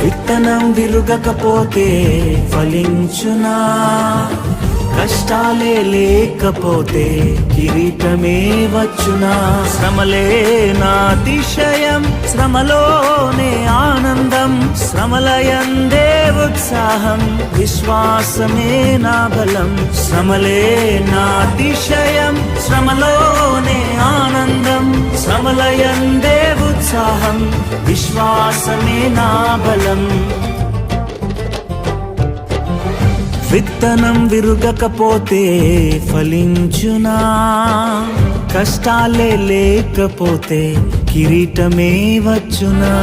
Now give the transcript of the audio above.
విత్తనం విరుగకపోతే ఫలించునా? కష్టాలే లేకపోతే కిరీటమే వచ్చునా? శ్రమలే నా అతిశయం, శ్రమలోనే ఆనందం, శ్రమలయందే ఉత్సాహం, విశ్వాసమే నా బలం. శ్రమలే నా అతిశయం, శ్రమలోనే ఆనందం, శ్రమలయందే ఉత్సాహం, విశ్వాసమే నా బలం. విత్తనం విరుగకపోతే ఫలించునా? కష్టాలే లేకపోతే కిరీటమే వచ్చునా?